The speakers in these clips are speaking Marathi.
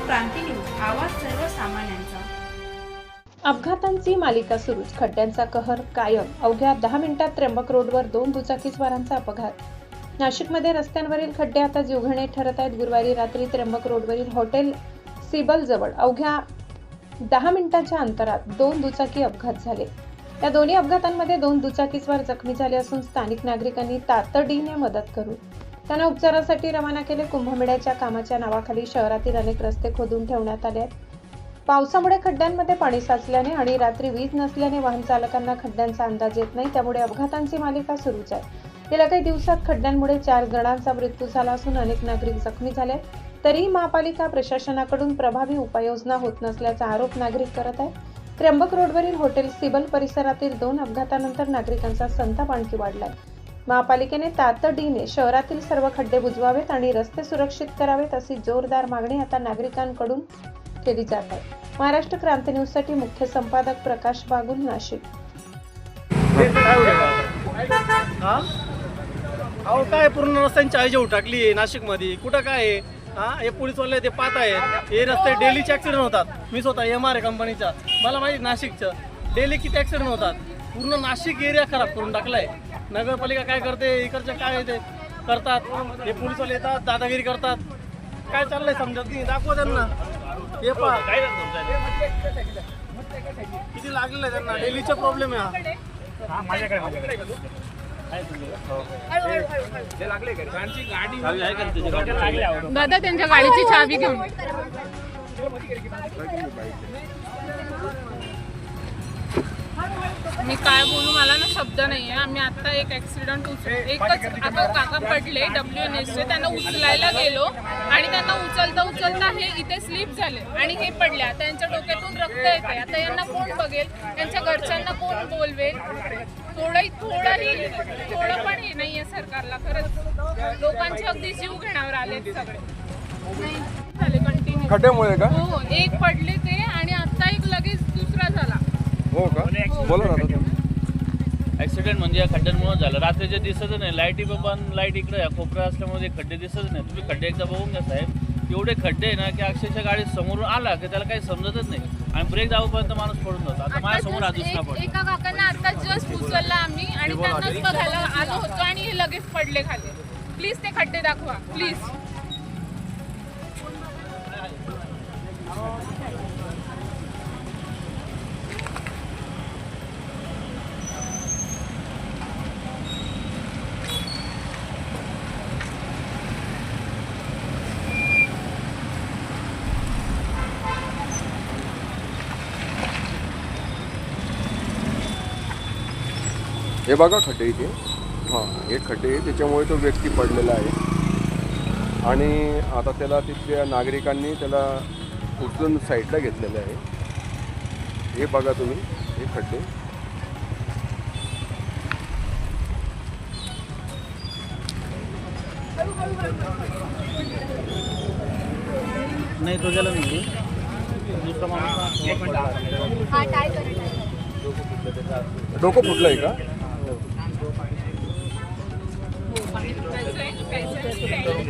क्रांती न्यूज, आवाज सर्वसामान्यांचा। अपघातांची मालिका सुरूच, खड्ड्यांचा कहर कायम। अवघ्या 10 मिनिटात त्र्यंबक रोडवर 2 दुचाकीस्वारांचा अपघात। नाशिकमध्ये रस्त्यांवरील खड्डे आता जीवघेणे ठरत आहेत। गुरुवारी रात्री त्र्यंबक रोडवरील हॉटेल सिबल जवळ अवघ्या 10 मिनिटांच्या अंतरात 2 दुचाकी अपघात झाले। या दोन्ही अपघातांमध्ये 2 दुचाकीस्वार जखमी झाले असून स्थानिक नागरिकांनी तातडीने मदत करून त्यांना उपचारासाठी रवाना केले। कुंभमेळ्याच्या कामाच्या नावाखाली शहरातील अनेक रस्ते खोदून ठेवण्यात आले आहेत। पावसामुळे खड्ड्यांमध्ये पाणी साचल्याने आणि रात्री वीज नसल्याने वाहन चालकांना खड्ड्यांचा अंदाज येत नाही, त्यामुळे अपघातांची मालिका सुरूच आहे। गेल्या काही दिवसात खड्ड्यांमुळे 4 जणांचा मृत्यू झाला असून अनेक नागरिक जखमी झाले। तरीही महापालिका प्रशासनाकडून प्रभावी उपाययोजना होत नसल्याचा आरोप नागरिक करत आहेत। त्र्यंबक रोडवरील हॉटेल सिबल परिसरातील 2 अपघातानंतर नागरिकांचा संताप आणखी वाढलाय। महापालिकेने तातडीने शहरातील सर्व खड्डे बुजवावेत आणि रस्ते सुरक्षित करावेत, अशी जोरदार मागणी आता नागरिकांकडून केली जात आहे। महाराष्ट्र क्रांती न्यूज साठी मुख्य संपादक प्रकाश बागुल, नाशिक। अहो काय पूर्ण रस्त्यांची आयजी टाकली आहे नाशिकमध्ये, कुठं काय आहे? हे पोलीसवाले ते पाहत आहेत, हे रस्ते डेलीचे ॲक्सिडेंट होतात। मी स्वतः MRA कंपनीचा, मला माहिती नाशिकचं डेली किती ॲक्सिडेंट होतात। पूर्ण नाशिक एरिया खराब करून टाकलाय। नगरपालिका काय करते, इकडच्या काय ते करतात, हे पोलीसवाले येतात दादागिरी करतात। काय चाललंय समजत नाही, दाखवा त्यांना। हे पहा किती लागलेलं आहे त्यांना, डेलीचा प्रॉब्लेम आहे हा। दादा त्यांच्या गाडीची चावी घेऊन मी काय बोलू, मला ना शब्द नाही आहे। आम्ही आता एक ऍक्सिडेंट एकच आता काका पडले WNS, त्यांना उचलायला गेलो आणि त्यांना उचलता हे इथे स्लिप झाले आणि हे पडले। त्यांच्या डोक्यातून रक्त येते। आता यांना कोण बघेल, त्यांच्या घरच्यांना कोण बोलवेल? थोडं पण हे नाहीये सरकारला। खरंच लोकांचे अगदी जीव घेण्यावर आले सगळे। नाही झाले कंटिन्यू खड्ड्यामुळे का? हो, एक पडले ते आणि आता एक लगेच दुसरा झाला। हो का? बोला ना। ऍक्सिडेंट म्हणजे या खड्ड्यांमुळे झालं। रात्रीचे दिसत नाही, लाईटी पण लाईट इकडे कोपरा असल्यामुळे खड्डे दिसत नाही। तुम्ही खड्डे एकदा बघून घ्या साहेब, एवढे खड्डे आहे ना की अक्षरशः गाडी समोरून आला की त्याला काही समजतच नाही आणि ब्रेक दाबूपर्यंत माणूस पडून जातो। आता माझ्यासमोर हा दुसरा पडला। एका काकांना आता जस्ट उचलला आम्ही आणि त्यांनाच बघायला आलो होतो आणि हे लगेच पडले खाली। प्लीज ते खड्डे दाखवा प्लीज। हे बघा खड्डे इथे, हे खड्डे आहे, त्याच्यामुळे तो व्यक्ती पडलेला आहे आणि आता त्याला तिथल्या नागरिकांनी त्याला उचलून साईडला घेतलेलं आहे। हे बघा तुम्ही, हे खड्डे नाही तो गेला नाही, दुसरा माणूस डोकं फुटलंय का?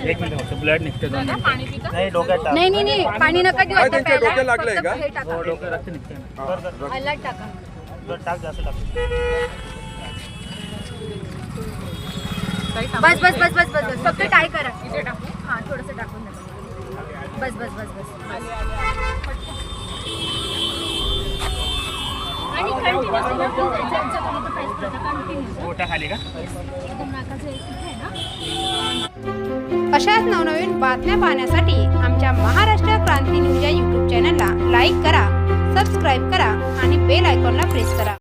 एक मिनिट ब्लड निघते पाणी पिता नाही डोक्यात नाही पाणी नका देऊ आता त्यांच्या प्यायला. डोक्यात लागलंय का? हे टाका. डोक्यात रक्त निघते अलर्ट टाका. ब्लड टाक जास्त टाक। बस फक्त टाय करा. इथे टाकू। हां थोडंसं टाकून द्या. बस आणि पोटा खाली का? अशाच नवनवीन बातम्या पाहण्यासाठी आमच्या महाराष्ट्र क्रांती न्यूज या YouTube चॅनलला लाईक करा, सबस्क्राईब करा आणि बेल आयकॉनला प्रेस करा।